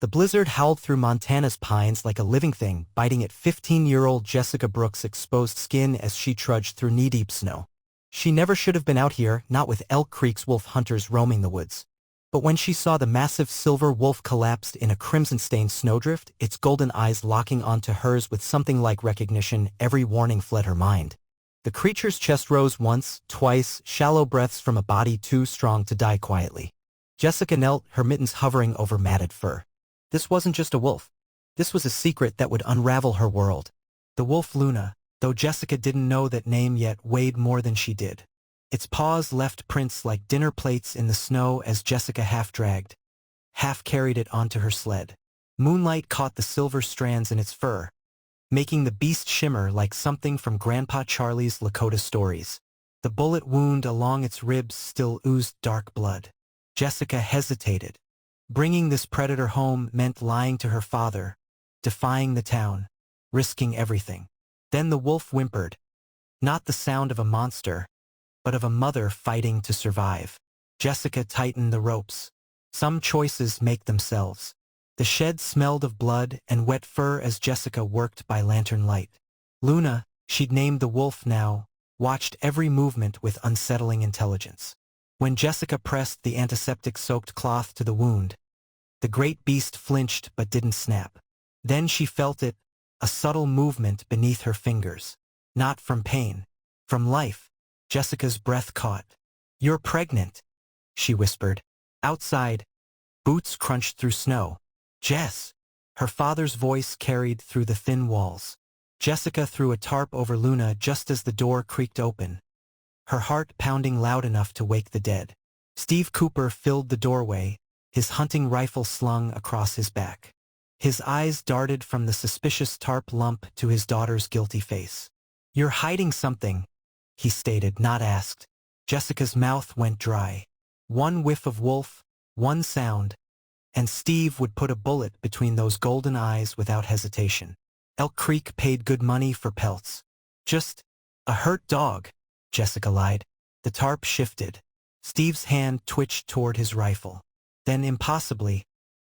The blizzard howled through Montana's pines like a living thing, biting at 15-year-old Jessica Brooks' exposed skin as she trudged through knee-deep snow. She never should have been out here, not with Elk Creek's wolf hunters roaming the woods. But when she saw the massive silver wolf collapsed in a crimson-stained snowdrift, its golden eyes locking onto hers with something like recognition, every warning fled her mind. The creature's chest rose once, twice, shallow breaths from a body too strong to die quietly. Jessica knelt, her mittens hovering over matted fur. This wasn't just a wolf. This was a secret that would unravel her world. The wolf Luna, though Jessica didn't know that name yet, weighed more than she did. Its paws left prints like dinner plates in the snow as Jessica half-dragged, half-carried it onto her sled. Moonlight caught the silver strands in its fur, making the beast shimmer like something from Grandpa Charlie's Lakota stories. The bullet wound along its ribs still oozed dark blood. Jessica hesitated. Bringing this predator home meant lying to her father, defying the town, risking everything. Then the wolf whimpered, not the sound of a monster, but of a mother fighting to survive. Jessica tightened the ropes. Some choices make themselves. The shed smelled of blood and wet fur as Jessica worked by lantern light. Luna, she'd named the wolf now, watched every movement with unsettling intelligence. When Jessica pressed the antiseptic-soaked cloth to the wound, the great beast flinched but didn't snap. Then she felt it, a subtle movement beneath her fingers. Not from pain, from life. Jessica's breath caught. "You're pregnant," she whispered. Outside, boots crunched through snow. "Jess!" Her father's voice carried through the thin walls. Jessica threw a tarp over Luna just as the door creaked open, her heart pounding loud enough to wake the dead. Steve Cooper filled the doorway, his hunting rifle slung across his back. His eyes darted from the suspicious tarp lump to his daughter's guilty face. "You're hiding something," he stated, not asked. Jessica's mouth went dry. One whiff of wolf, one sound, and Steve would put a bullet between those golden eyes without hesitation. Elk Creek paid good money for pelts. "Just a hurt dog," Jessica lied. The tarp shifted. Steve's hand twitched toward his rifle. Then, impossibly,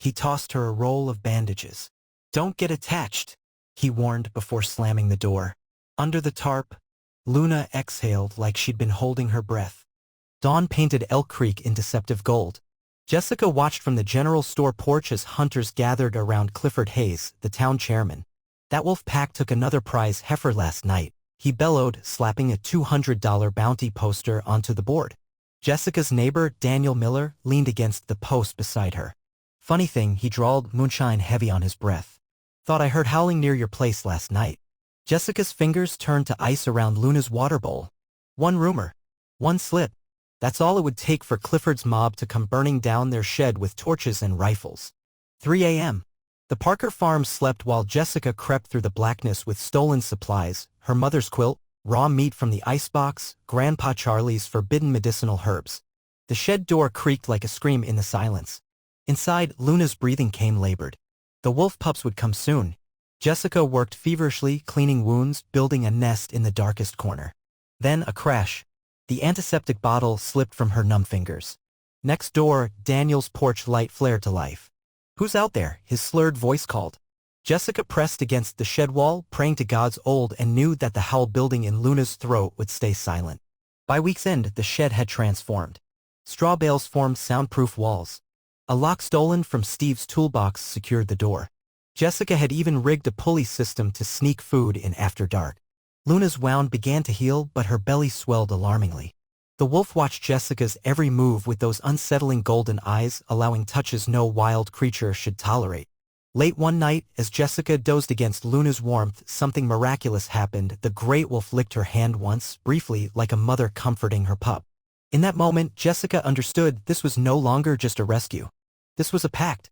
he tossed her a roll of bandages. "Don't get attached," he warned before slamming the door. Under the tarp, Luna exhaled like she'd been holding her breath. Dawn painted Elk Creek in deceptive gold. Jessica watched from the general store porch as hunters gathered around Clifford Hayes, the town chairman. "That wolf pack took another prize heifer last night," he bellowed, slapping a $200 bounty poster onto the board. Jessica's neighbor, Daniel Miller, leaned against the post beside her. "Funny thing," he drawled, moonshine heavy on his breath. "Thought I heard howling near your place last night." Jessica's fingers turned to ice around Luna's water bowl. One rumor, one slip. That's all it would take for Clifford's mob to come burning down their shed with torches and rifles. 3 a.m. The Parker farm slept while Jessica crept through the blackness with stolen supplies, her mother's quilt, raw meat from the icebox, Grandpa Charlie's forbidden medicinal herbs. The shed door creaked like a scream in the silence. Inside, Luna's breathing came labored. The wolf pups would come soon. Jessica worked feverishly, cleaning wounds, building a nest in the darkest corner. Then a crash. The antiseptic bottle slipped from her numb fingers. Next door, Daniel's porch light flared to life. "Who's out there?" his slurred voice called. Jessica pressed against the shed wall, praying to gods old, and knew that the howl building in Luna's throat would stay silent. By week's end, the shed had transformed. Straw bales formed soundproof walls. A lock stolen from Steve's toolbox secured the door. Jessica had even rigged a pulley system to sneak food in after dark. Luna's wound began to heal, but her belly swelled alarmingly. The wolf watched Jessica's every move with those unsettling golden eyes, allowing touches no wild creature should tolerate. Late one night, as Jessica dozed against Luna's warmth, something miraculous happened. The great wolf licked her hand once, briefly, like a mother comforting her pup. In that moment, Jessica understood this was no longer just a rescue. This was a pact.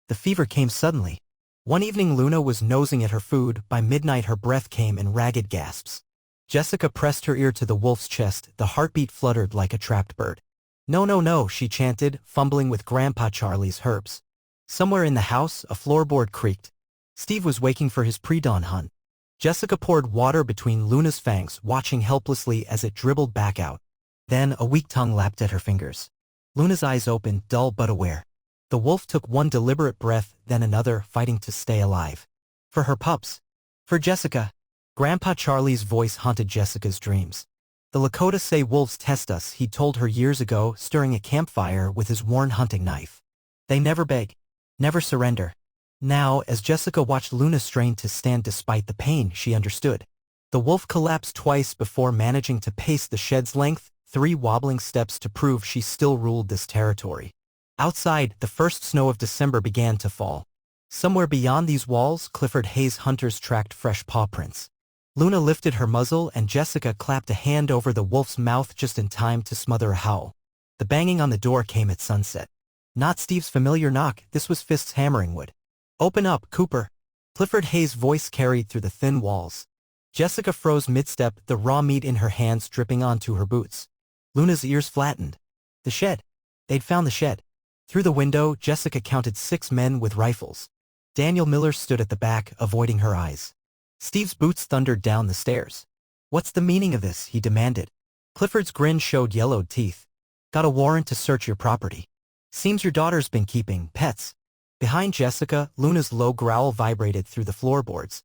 The fever came suddenly. One evening Luna was nosing at her food. By midnight her breath came in ragged gasps. Jessica pressed her ear to the wolf's chest, the heartbeat fluttered like a trapped bird. "No, no, no," she chanted, fumbling with Grandpa Charlie's herbs. Somewhere in the house, a floorboard creaked. Steve was waking for his pre-dawn hunt. Jessica poured water between Luna's fangs, watching helplessly as it dribbled back out. Then a weak tongue lapped at her fingers. Luna's eyes opened, dull but aware. The wolf took one deliberate breath, then another, fighting to stay alive. For her pups. For Jessica. Grandpa Charlie's voice haunted Jessica's dreams. The Lakota say wolves test us, he told her years ago, stirring a campfire with his worn hunting knife. They never beg. Never surrender. Now, as Jessica watched Luna strain to stand despite the pain, she understood. The wolf collapsed twice before managing to pace the shed's length, 3 wobbling steps to prove she still ruled this territory. Outside, the first snow of December began to fall. Somewhere beyond these walls, Clifford Hayes' hunters tracked fresh paw prints. Luna lifted her muzzle and Jessica clapped a hand over the wolf's mouth just in time to smother a howl. The banging on the door came at sunset. Not Steve's familiar knock, this was fists hammering wood. "Open up, Cooper." Clifford Hayes' voice carried through the thin walls. Jessica froze mid-step, the raw meat in her hands dripping onto her boots. Luna's ears flattened. The shed. They'd found the shed. Through the window, Jessica counted 6 men with rifles. Daniel Miller stood at the back, avoiding her eyes. Steve's boots thundered down the stairs. "What's the meaning of this?" he demanded. Clifford's grin showed yellowed teeth. "Got a warrant to search your property. Seems your daughter's been keeping pets." Behind Jessica, Luna's low growl vibrated through the floorboards.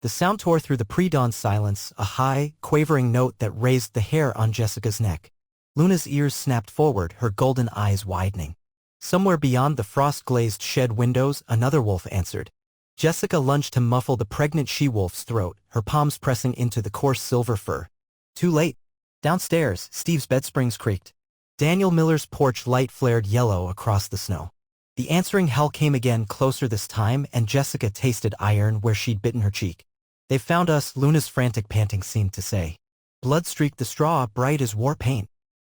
The sound tore through the pre-dawn silence, a high, quavering note that raised the hair on Jessica's neck. Luna's ears snapped forward, her golden eyes widening. Somewhere beyond the frost-glazed shed windows, another wolf answered. Jessica lunged to muffle the pregnant she-wolf's throat, her palms pressing into the coarse silver fur. Too late. Downstairs, Steve's bed springs creaked. Daniel Miller's porch light flared yellow across the snow. The answering howl came again, closer this time, and Jessica tasted iron where she'd bitten her cheek. "They found us," Luna's frantic panting seemed to say. Blood streaked the straw, bright as war paint.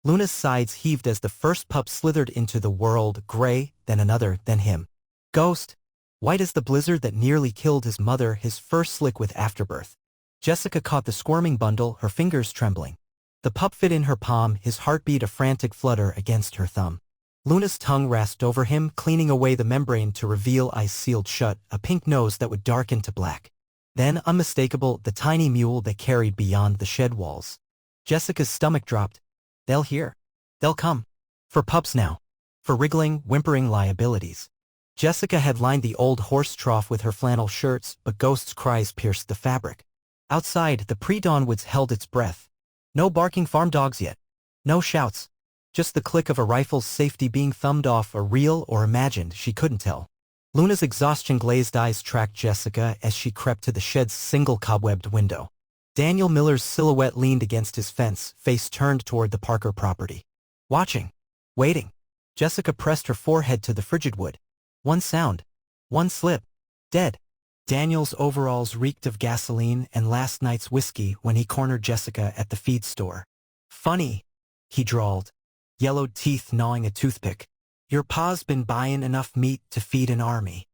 Luna's sides heaved as the first pup slithered into the world, gray, then another, then him. Ghost. White as the blizzard that nearly killed his mother, his first slick with afterbirth. Jessica caught the squirming bundle, her fingers trembling. The pup fit in her palm, his heartbeat a frantic flutter against her thumb. Luna's tongue rasped over him, cleaning away the membrane to reveal eyes sealed shut, a pink nose that would darken to black. Then, unmistakable, the tiny mule that carried beyond the shed walls. Jessica's stomach dropped. They'll hear. They'll come. For pups now. For wriggling, whimpering liabilities. Jessica had lined the old horse trough with her flannel shirts, but Ghost's cries pierced the fabric. Outside, the pre-dawn woods held its breath. No barking farm dogs yet. No shouts. Just the click of a rifle's safety being thumbed off, a real or imagined, she couldn't tell. Luna's exhaustion-glazed eyes tracked Jessica as she crept to the shed's single cobwebbed window. Daniel Miller's silhouette leaned against his fence, face turned toward the Parker property. Watching. Waiting. Jessica pressed her forehead to the frigid wood. One sound. One slip. Dead. Daniel's overalls reeked of gasoline and last night's whiskey when he cornered Jessica at the feed store. "Funny," he drawled, yellowed teeth gnawing a toothpick. "Your pa's been buyin' enough meat to feed an army."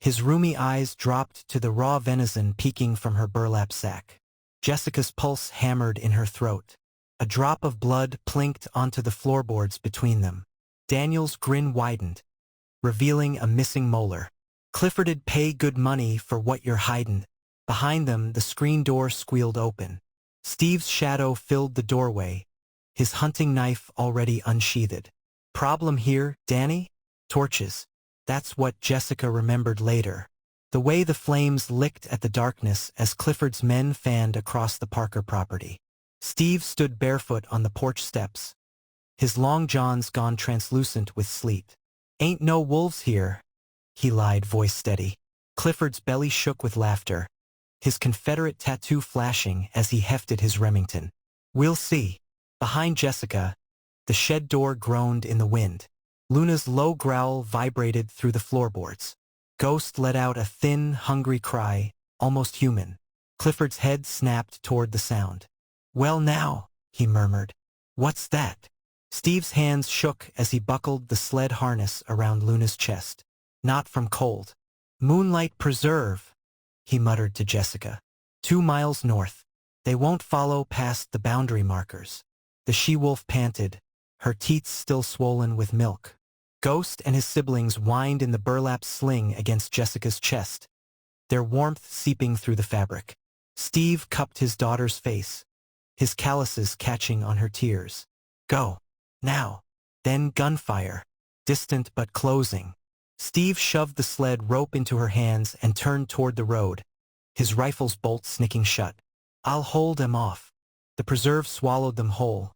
His roomy eyes dropped to the raw venison peeking from her burlap sack. Jessica's pulse hammered in her throat. A drop of blood plinked onto the floorboards between them. Daniel's grin widened, revealing a missing molar. "Clifford'd pay good money for what you're hidin'." Behind them, the screen door squealed open. Steve's shadow filled the doorway, his hunting knife already unsheathed. Problem here, Danny? Torches. That's what Jessica remembered later. The way the flames licked at the darkness as Clifford's men fanned across the Parker property. Steve stood barefoot on the porch steps, his long johns gone translucent with sleet. "Ain't no wolves here," he lied, voice steady. Clifford's belly shook with laughter, his Confederate tattoo flashing as he hefted his Remington. "We'll see." Behind Jessica, the shed door groaned in the wind. Luna's low growl vibrated through the floorboards. Ghost let out a thin, hungry cry, almost human. Clifford's head snapped toward the sound. "Well now," he murmured. "What's that?" Steve's hands shook as he buckled the sled harness around Luna's chest. "Not from cold." "Moonlight Preserve," he muttered to Jessica. 2 miles north. They won't follow past the boundary markers." The she-wolf panted, her teeth still swollen with milk. Ghost and his siblings whined in the burlap sling against Jessica's chest, their warmth seeping through the fabric. Steve cupped his daughter's face, his calluses catching on her tears. "Go. Now." Then gunfire, distant but closing. Steve shoved the sled rope into her hands and turned toward the road, his rifle's bolt snicking shut. I'll hold them off. The preserve swallowed them whole.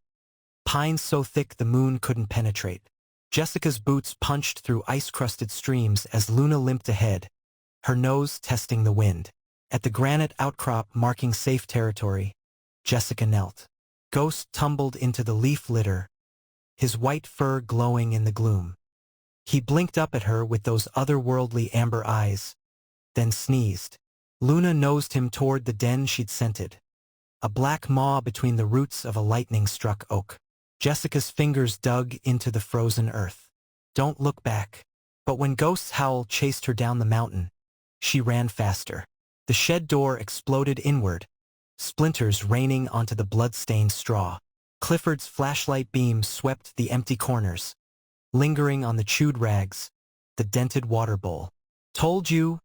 Pines so thick the moon couldn't penetrate. Jessica's boots punched through ice-crusted streams as Luna limped ahead, her nose testing the wind. At the granite outcrop marking safe territory, Jessica knelt. Ghost tumbled into the leaf litter, his white fur glowing in the gloom. He blinked up at her with those otherworldly amber eyes, then sneezed. Luna nosed him toward the den she'd scented, a black maw between the roots of a lightning-struck oak. Jessica's fingers dug into the frozen earth. Don't look back. But when Ghost's howl chased her down the mountain, she ran faster. The shed door exploded inward, splinters raining onto the blood-stained straw. Clifford's flashlight beam swept the empty corners, lingering on the chewed rags, the dented water bowl. Told you,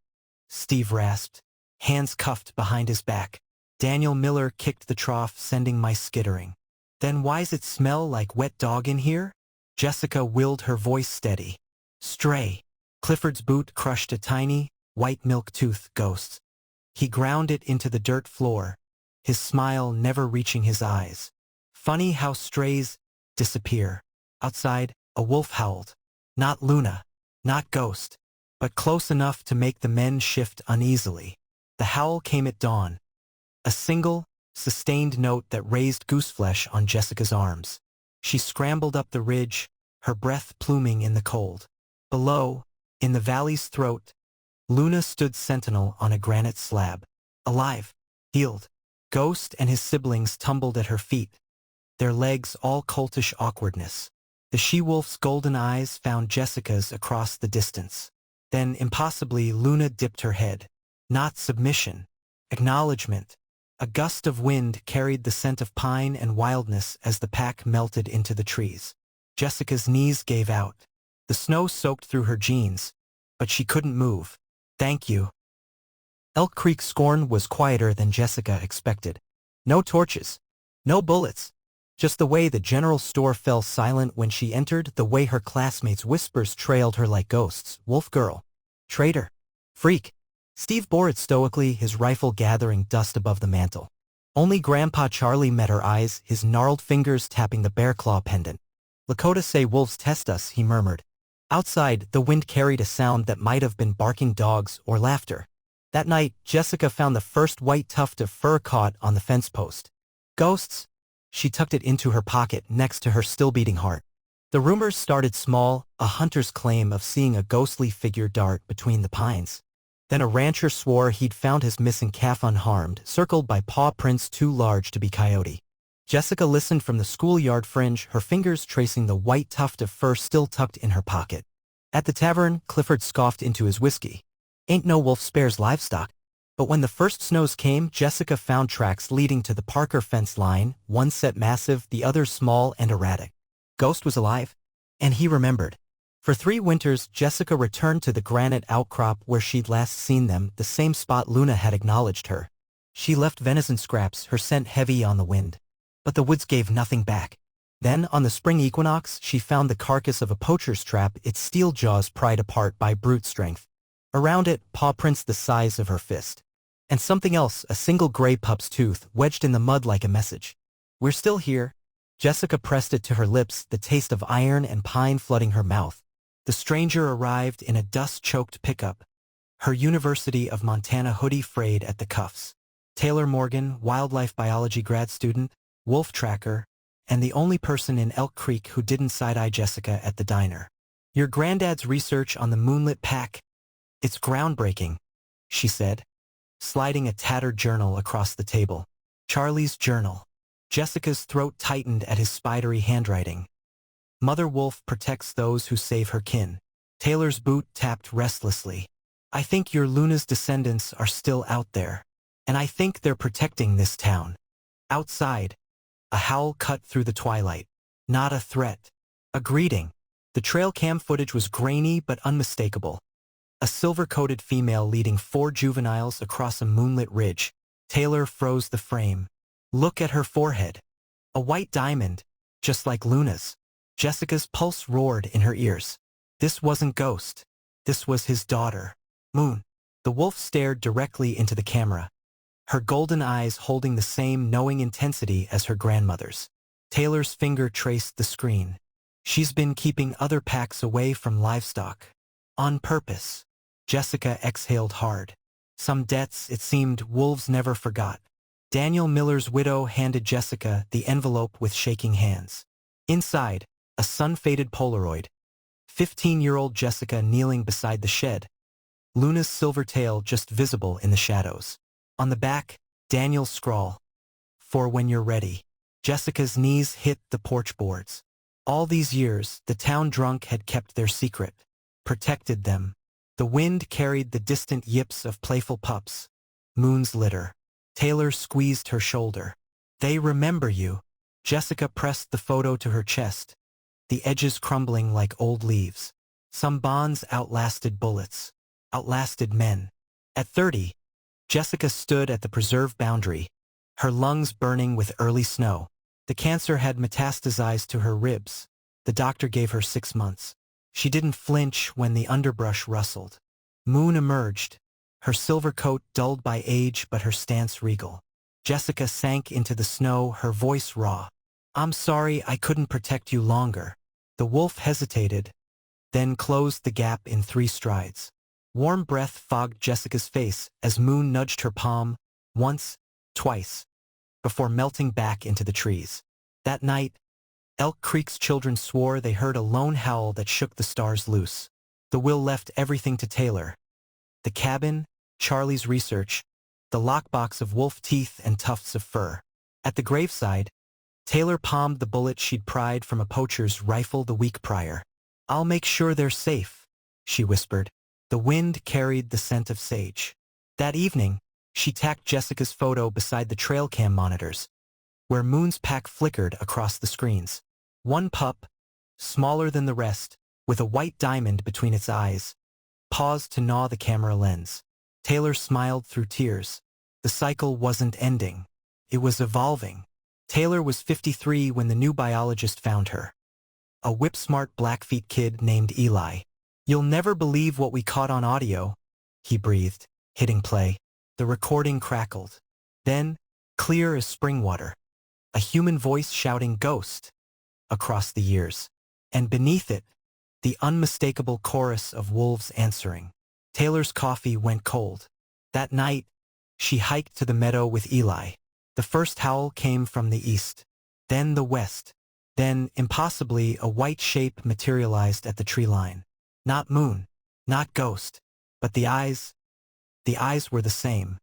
Steve rasped, hands cuffed behind his back. Daniel Miller kicked the trough, sending my skittering. Then why's it smell like wet dog in here? Jessica willed her voice steady. Stray. Clifford's boot crushed a tiny, white milk tooth ghost. He ground it into the dirt floor, his smile never reaching his eyes. Funny how strays disappear. Outside, a wolf howled. Not Luna, not Ghost, but close enough to make the men shift uneasily. The howl came at dawn. A single, sustained note that raised gooseflesh on Jessica's arms. She scrambled up the ridge, her breath pluming in the cold. Below, in the valley's throat, Luna stood sentinel on a granite slab. Alive, healed. Ghost and his siblings tumbled at her feet, their legs all coltish awkwardness. The she-wolf's golden eyes found Jessica's across the distance. Then, impossibly, Luna dipped her head. Not submission. Acknowledgement. A gust of wind carried the scent of pine and wildness as the pack melted into the trees. Jessica's knees gave out. The snow soaked through her jeans, but she couldn't move. Thank you. Elk Creek's scorn was quieter than Jessica expected. No torches. No bullets. Just the way the general store fell silent when she entered, the way her classmates' whispers trailed her like ghosts. Wolf girl. Traitor. Freak. Steve bore it stoically, his rifle gathering dust above the mantel. Only Grandpa Charlie met her eyes, his gnarled fingers tapping the bear claw pendant. Lakota say wolves test us, he murmured. Outside, the wind carried a sound that might have been barking dogs or laughter. That night, Jessica found the first white tuft of fur caught on the fence post. Ghosts? She tucked it into her pocket next to her still-beating heart. The rumors started small, a hunter's claim of seeing a ghostly figure dart between the pines. Then a rancher swore he'd found his missing calf unharmed, circled by paw prints too large to be coyote. Jessica listened from the schoolyard fringe, her fingers tracing the white tuft of fur still tucked in her pocket. At the tavern, Clifford scoffed into his whiskey. Ain't no wolf spares livestock. But when the first snows came, Jessica found tracks leading to the Parker fence line, one set massive, the other small and erratic. Ghost was alive, and he remembered. For 3 winters, Jessica returned to the granite outcrop where she'd last seen them, the same spot Luna had acknowledged her. She left venison scraps, her scent heavy on the wind. But the woods gave nothing back. Then, on the spring equinox, she found the carcass of a poacher's trap, its steel jaws pried apart by brute strength. Around it, paw prints the size of her fist. And something else, a single gray pup's tooth, wedged in the mud like a message. We're still here. Jessica pressed it to her lips, the taste of iron and pine flooding her mouth. The stranger arrived in a dust-choked pickup, her University of Montana hoodie frayed at the cuffs. Taylor Morgan, wildlife biology grad student, wolf tracker, and the only person in Elk Creek who didn't side-eye Jessica at the diner. Your granddad's research on the moonlit pack. It's groundbreaking, she said, sliding a tattered journal across the table. Charlie's journal. Jessica's throat tightened at his spidery handwriting. Mother Wolf protects those who save her kin. Taylor's boot tapped restlessly. I think your Luna's descendants are still out there. And I think they're protecting this town. Outside, a howl cut through the twilight. Not a threat. A greeting. The trail cam footage was grainy but unmistakable. A silver-coated female leading 4 juveniles across a moonlit ridge. Taylor froze the frame. Look at her forehead. A white diamond, just like Luna's. Jessica's pulse roared in her ears. This wasn't Ghost. This was his daughter, Moon. The wolf stared directly into the camera, her golden eyes holding the same knowing intensity as her grandmother's. Taylor's finger traced the screen. She's been keeping other packs away from livestock. On purpose. Jessica exhaled hard. Some debts, it seemed, wolves never forgot. Daniel Miller's widow handed Jessica the envelope with shaking hands. Inside, a sun-faded Polaroid. 15-year-old Jessica kneeling beside the shed. Luna's silver tail just visible in the shadows. On the back, Daniel's scrawl. For when you're ready. Jessica's knees hit the porch boards. All these years, the town drunk had kept their secret. Protected them. The wind carried the distant yips of playful pups. Moon's litter. Taylor squeezed her shoulder. They remember you. Jessica pressed the photo to her chest, the edges crumbling like old leaves. Some bonds outlasted bullets, outlasted men. At 30, Jessica stood at the preserve boundary, her lungs burning with early snow. The cancer had metastasized to her ribs. The doctor gave her 6 months. She didn't flinch when the underbrush rustled. Moon emerged, her silver coat dulled by age but her stance regal. Jessica sank into the snow, her voice raw. I'm sorry I couldn't protect you longer. The wolf hesitated, then closed the gap in 3 strides. Warm breath fogged Jessica's face as Moon nudged her palm, once, twice, before melting back into the trees. That night, Elk Creek's children swore they heard a lone howl that shook the stars loose. The will left everything to Taylor. The cabin, Charlie's research, the lockbox of wolf teeth and tufts of fur. At the graveside, Taylor palmed the bullet she'd pried from a poacher's rifle the week prior. I'll make sure they're safe, she whispered. The wind carried the scent of sage. That evening, she tacked Jessica's photo beside the trail cam monitors, where Moon's pack flickered across the screens. One pup, smaller than the rest, with a white diamond between its eyes, paused to gnaw the camera lens. Taylor smiled through tears. The cycle wasn't ending. It was evolving. Taylor was 53 when the new biologist found her. A whip-smart Blackfeet kid named Eli. You'll never believe what we caught on audio, he breathed, hitting play. The recording crackled. Then, clear as spring water, a human voice shouting "Ghost" across the years. And beneath it, the unmistakable chorus of wolves answering. Taylor's coffee went cold. That night, she hiked to the meadow with Eli. The first howl came from the east, then the west. Then, impossibly, a white shape materialized at the tree line. Not Moon, not Ghost, but the eyes. The eyes were the same.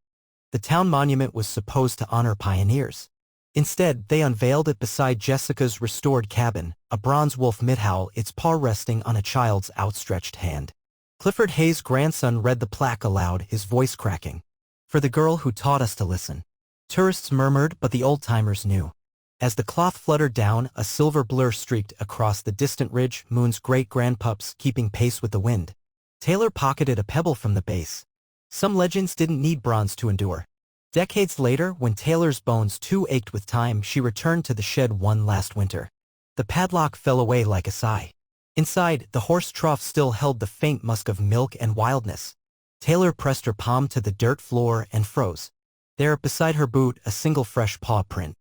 The town monument was supposed to honor pioneers. Instead, they unveiled it beside Jessica's restored cabin, a bronze wolf midhowl, its paw resting on a child's outstretched hand. Clifford Hayes' grandson read the plaque aloud, his voice cracking. For the girl who taught us to listen. Tourists murmured, but the old-timers knew. As the cloth fluttered down, a silver blur streaked across the distant ridge, Moon's great-grandpups keeping pace with the wind. Taylor pocketed a pebble from the base. Some legends didn't need bronze to endure. Decades later, when Taylor's bones too ached with time, she returned to the shed one last winter. The padlock fell away like a sigh. Inside, the horse trough still held the faint musk of milk and wildness. Taylor pressed her palm to the dirt floor and froze. There, beside her boot, a single fresh paw print.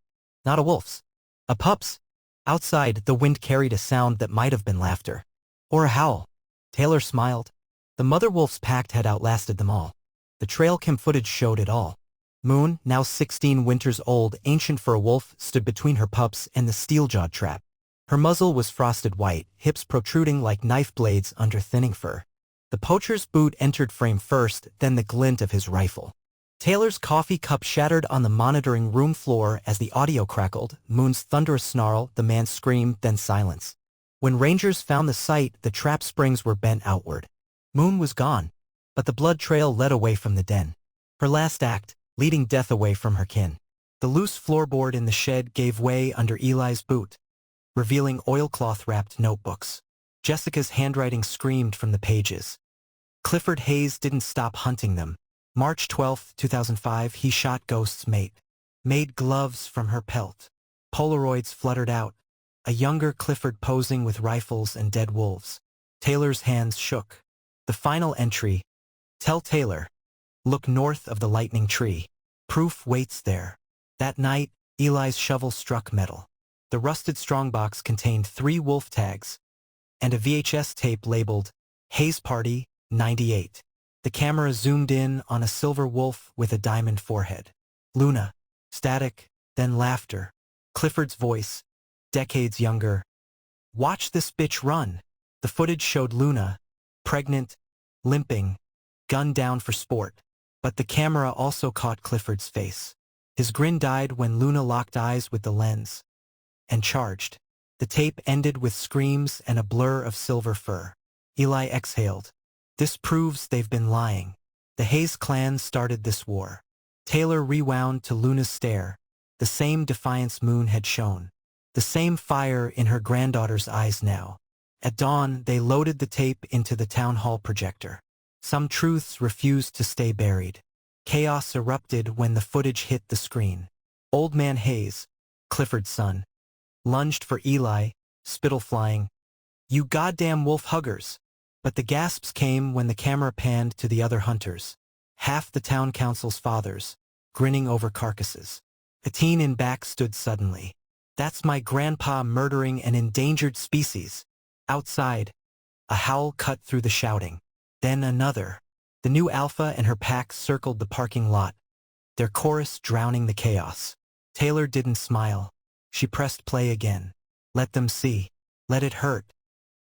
Not a wolf's. A pup's. Outside, the wind carried a sound that might have been laughter. Or a howl. Taylor smiled. The mother wolf's pact had outlasted them all. The trail cam footage showed it all. Moon, now 16 winters old, ancient for a wolf, stood between her pups and the steel-jawed trap. Her muzzle was frosted white, hips protruding like knife blades under thinning fur. The poacher's boot entered frame first, then the glint of his rifle. Taylor's coffee cup shattered on the monitoring room floor as the audio crackled, Moon's thunderous snarl, the man's scream, then silence. When rangers found the site, the trap springs were bent outward. Moon was gone, but the blood trail led away from the den. Her last act, leading death away from her kin. The loose floorboard in the shed gave way under Eli's boot, revealing oilcloth-wrapped notebooks. Jessica's handwriting screamed from the pages. Clifford Hayes didn't stop hunting them. March 12, 2005, he shot Ghost's mate. Made gloves from her pelt. Polaroids fluttered out. A younger Clifford posing with rifles and dead wolves. Taylor's hands shook. The final entry. Tell Taylor. Look north of the lightning tree. Proof waits there. That night, Eli's shovel struck metal. The rusted strongbox contained 3 wolf tags and a VHS tape labeled Hayes Party 98. The camera zoomed in on a silver wolf with a diamond forehead. Luna. Static, then laughter. Clifford's voice. Decades younger. Watch this bitch run. The footage showed Luna, pregnant, limping, gunned down for sport. But the camera also caught Clifford's face. His grin died when Luna locked eyes with the lens and charged. The tape ended with screams and a blur of silver fur. Eli exhaled. This proves they've been lying. The Hayes clan started this war. Taylor rewound to Luna's stare. The same defiance Moon had shown. The same fire in her granddaughter's eyes now. At dawn, they loaded the tape into the town hall projector. Some truths refused to stay buried. Chaos erupted when the footage hit the screen. Old Man Hayes, Clifford's son, lunged for Eli, spittle flying. You goddamn wolf huggers. But the gasps came when the camera panned to the other hunters. Half the town council's fathers, grinning over carcasses. A teen in back stood suddenly. That's my grandpa murdering an endangered species. Outside, a howl cut through the shouting. Then another. The new alpha and her pack circled the parking lot, their chorus drowning the chaos. Taylor didn't smile. She pressed play again. Let them see. Let it hurt.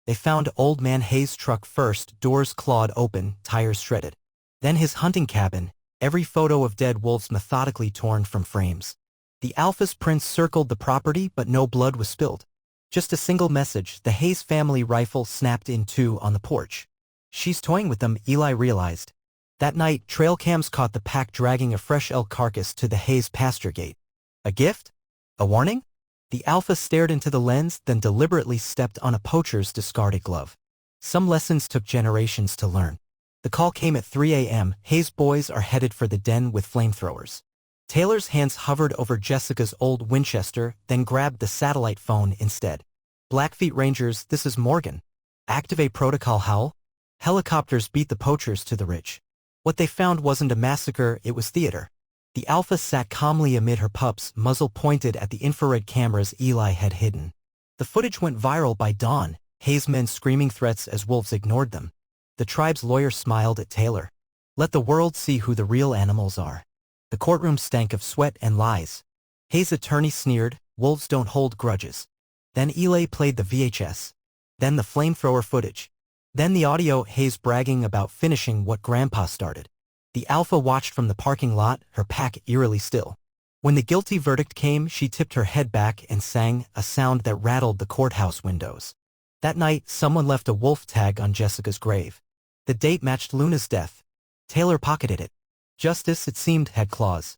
They found Old Man Hayes' truck first, doors clawed open, tires shredded. Then his hunting cabin, every photo of dead wolves methodically torn from frames. The alpha's prints circled the property, but no blood was spilled. Just a single message. The Hayes family rifle snapped in two on the porch. She's toying with them, Eli realized. That night, trail cams caught the pack dragging a fresh elk carcass to the Hayes pasture gate. A gift? A warning? The alpha stared into the lens, then deliberately stepped on a poacher's discarded glove. Some lessons took generations to learn. The call came at 3 a.m. Hayes boys are headed for the den with flamethrowers. Taylor's hands hovered over Jessica's old Winchester, then grabbed the satellite phone instead. Blackfeet Rangers, this is Morgan. Activate Protocol Howl. Helicopters beat the poachers to the ridge. What they found wasn't a massacre, it was theater. The alpha sat calmly amid her pups, muzzle pointed at the infrared cameras Eli had hidden. The footage went viral by dawn, Hayes men screaming threats as wolves ignored them. The tribe's lawyer smiled at Taylor. Let the world see who the real animals are. The courtroom stank of sweat and lies. Hayes' attorney sneered, wolves don't hold grudges. Then Eli played the VHS. Then the flamethrower footage. Then the audio, Hayes bragging about finishing what Grandpa started. The alpha watched from the parking lot, her pack eerily still. When the guilty verdict came, she tipped her head back and sang, a sound that rattled the courthouse windows. That night, someone left a wolf tag on Jessica's grave. The date matched Luna's death. Taylor pocketed it. Justice, it seemed, had claws.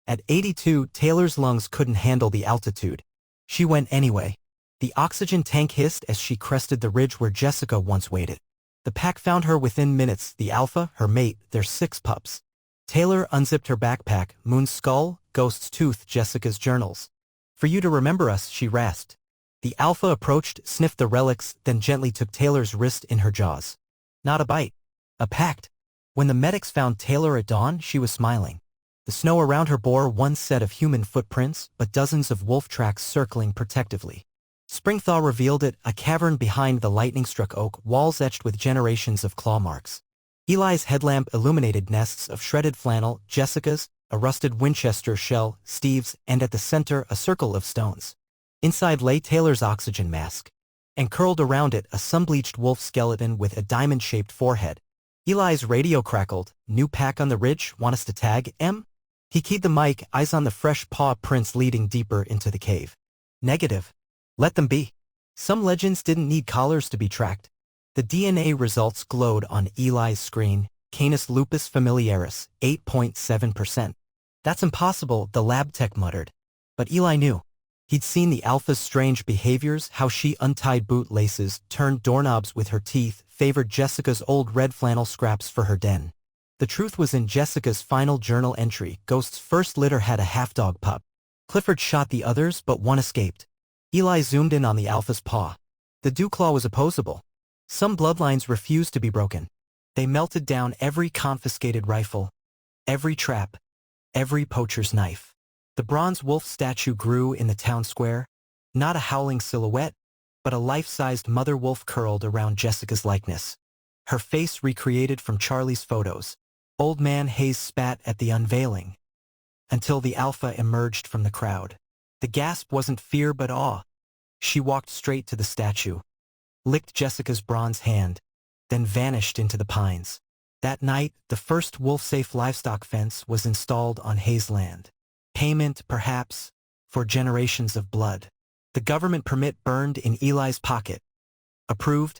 At 82, Taylor's lungs couldn't handle the altitude. She went anyway. The oxygen tank hissed as she crested the ridge where Jessica once waited. The pack found her within minutes, the alpha, her mate, their 6 pups. Taylor unzipped her backpack, Moon's skull, Ghost's tooth, Jessica's journals. For you to remember us, she rasped. The alpha approached, sniffed the relics, then gently took Taylor's wrist in her jaws. Not a bite. A pact. When the medics found Taylor at dawn, she was smiling. The snow around her bore one set of human footprints, but dozens of wolf tracks circling protectively. Spring thaw revealed it, a cavern behind the lightning-struck oak, walls etched with generations of claw marks. Eli's headlamp illuminated nests of shredded flannel, Jessica's, a rusted Winchester shell, Steve's, and at the center a circle of stones. Inside lay Taylor's oxygen mask. And curled around it a sun-bleached wolf skeleton with a diamond-shaped forehead. Eli's radio crackled. New pack on the ridge, want us to tag, M? He keyed the mic, eyes on the fresh paw prints leading deeper into the cave. Negative. Let them be. Some legends didn't need collars to be tracked. The DNA results glowed on Eli's screen. Canis lupus familiaris, 8.7%. That's impossible, the lab tech muttered. But Eli knew. He'd seen the alpha's strange behaviors, how she untied boot laces, turned doorknobs with her teeth, favored Jessica's old red flannel scraps for her den. The truth was in Jessica's final journal entry. Ghost's first litter had a half-dog pup. Clifford shot the others, but one escaped. Eli zoomed in on the alpha's paw. The dew claw was opposable. Some bloodlines refused to be broken. They melted down every confiscated rifle, every trap, every poacher's knife. The bronze wolf statue grew in the town square, not a howling silhouette, but a life-sized mother wolf curled around Jessica's likeness. Her face recreated from Charlie's photos. Old Man Hayes spat at the unveiling, until the alpha emerged from the crowd. The gasp wasn't fear but awe. She walked straight to the statue, licked Jessica's bronze hand, then vanished into the pines. That night, the first wolf-safe livestock fence was installed on Hayes' land. Payment, perhaps, for generations of blood. The government permit burned in Eli's pocket. Approved.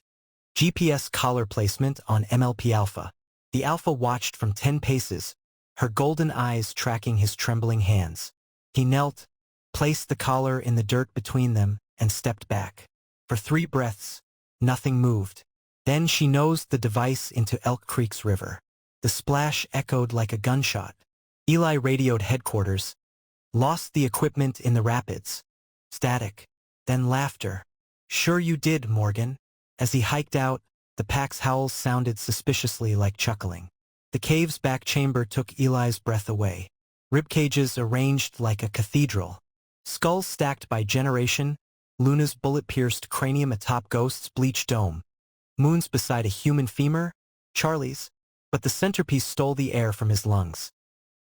GPS collar placement on MLP Alpha. The Alpha watched from 10 paces, her golden eyes tracking his trembling hands. He knelt, placed the collar in the dirt between them, and stepped back. For 3 breaths, nothing moved. Then she nosed the device into Elk Creek's river. The splash echoed like a gunshot. Eli radioed headquarters. Lost the equipment in the rapids. Static. Then laughter. Sure you did, Morgan. As he hiked out, the pack's howls sounded suspiciously like chuckling. The cave's back chamber took Eli's breath away. Ribcages arranged like a cathedral. Skulls stacked by generation, Luna's bullet-pierced cranium atop Ghost's bleached dome. Moon's beside a human femur, Charlie's, but the centerpiece stole the air from his lungs.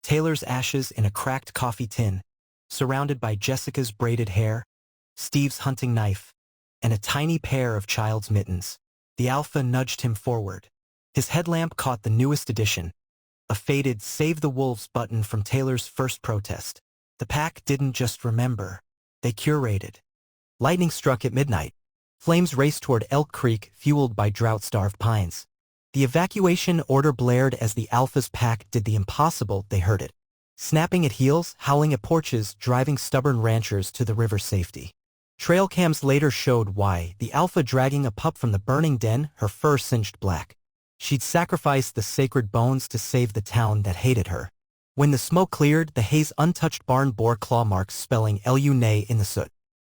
Taylor's ashes in a cracked coffee tin, surrounded by Jessica's braided hair, Steve's hunting knife, and a tiny pair of child's mittens. The Alpha nudged him forward. His headlamp caught the newest edition, a faded Save the Wolves button from Taylor's first protest. The pack didn't just remember, they curated. Lightning struck at midnight. Flames raced toward Elk Creek, fueled by drought-starved pines. The evacuation order blared as the Alpha's pack did the impossible. They heard it. Snapping at heels, howling at porches, driving stubborn ranchers to the river's safety. Trail cams later showed why, the Alpha dragging a pup from the burning den, her fur singed black. She'd sacrificed the sacred bones to save the town that hated her. When the smoke cleared, the Hayes untouched barn bore claw marks spelling L.U.N.A. in the soot.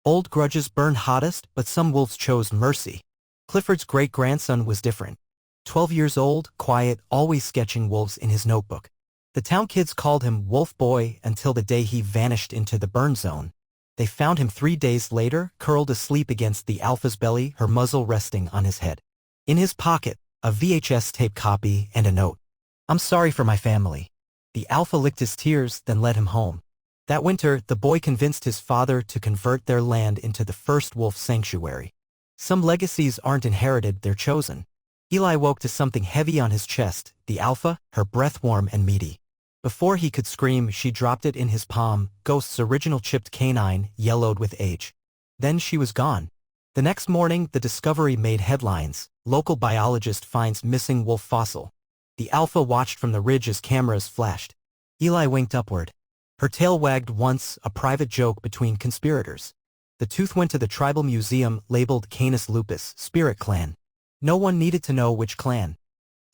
Old grudges burned hottest, but some wolves chose mercy. Clifford's great-grandson was different. 12 years old, quiet, always sketching wolves in his notebook. The town kids called him Wolf Boy until the day he vanished into the burn zone. They found him 3 days later, curled asleep against the Alpha's belly, her muzzle resting on his head. In his pocket, a VHS tape copy and a note. "I'm sorry for my family." The Alpha licked his tears, then led him home. That winter, the boy convinced his father to convert their land into the first wolf sanctuary. Some legacies aren't inherited, they're chosen. Eli woke to something heavy on his chest, the Alpha, her breath warm and meaty. Before he could scream, she dropped it in his palm, Ghost's original chipped canine, yellowed with age. Then she was gone. The next morning, the discovery made headlines. Local biologist finds missing wolf fossil. The Alpha watched from the ridge as cameras flashed. Eli winked upward. Her tail wagged once, a private joke between conspirators. The tooth went to the tribal museum, labeled Canis Lupus, Spirit Clan. No one needed to know which clan.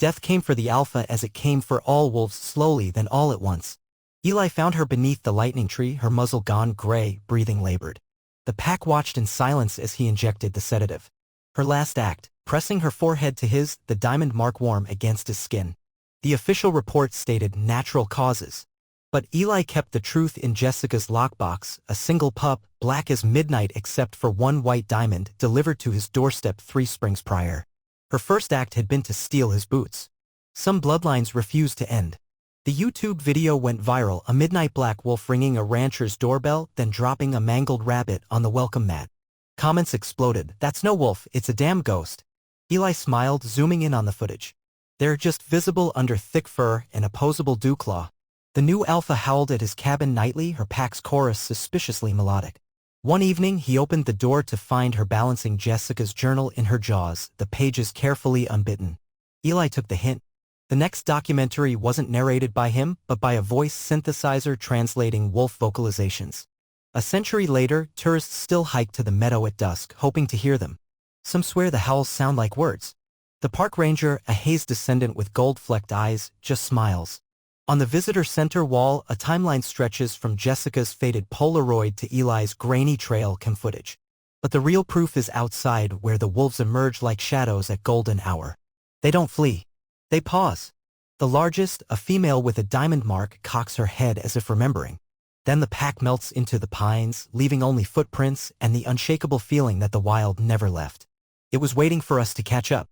Death came for the Alpha as it came for all wolves, slowly, then all at once. Eli found her beneath the lightning tree, her muzzle gone gray, breathing labored. The pack watched in silence as he injected the sedative. Her last act, pressing her forehead to his, the diamond mark warm against his skin. The official report stated natural causes. But Eli kept the truth in Jessica's lockbox, a single pup, black as midnight except for one white diamond, delivered to his doorstep 3 springs prior. Her first act had been to steal his boots. Some bloodlines refused to end. The YouTube video went viral, a midnight black wolf ringing a rancher's doorbell, then dropping a mangled rabbit on the welcome mat. Comments exploded. "That's no wolf, it's a damn ghost." Eli smiled, zooming in on the footage. They're just visible under thick fur and opposable dewclaw. The new Alpha howled at his cabin nightly, her pack's chorus suspiciously melodic. One evening, he opened the door to find her balancing Jessica's journal in her jaws, the pages carefully unbitten. Eli took the hint. The next documentary wasn't narrated by him, but by a voice synthesizer translating wolf vocalizations. A century later, tourists still hike to the meadow at dusk, hoping to hear them. Some swear the howls sound like words. The park ranger, a Hayes descendant with gold-flecked eyes, just smiles. On the visitor center wall, a timeline stretches from Jessica's faded Polaroid to Eli's grainy trail cam footage. But the real proof is outside, where the wolves emerge like shadows at golden hour. They don't flee. They pause. The largest, a female with a diamond mark, cocks her head as if remembering. Then the pack melts into the pines, leaving only footprints and the unshakable feeling that the wild never left. It was waiting for us to catch up.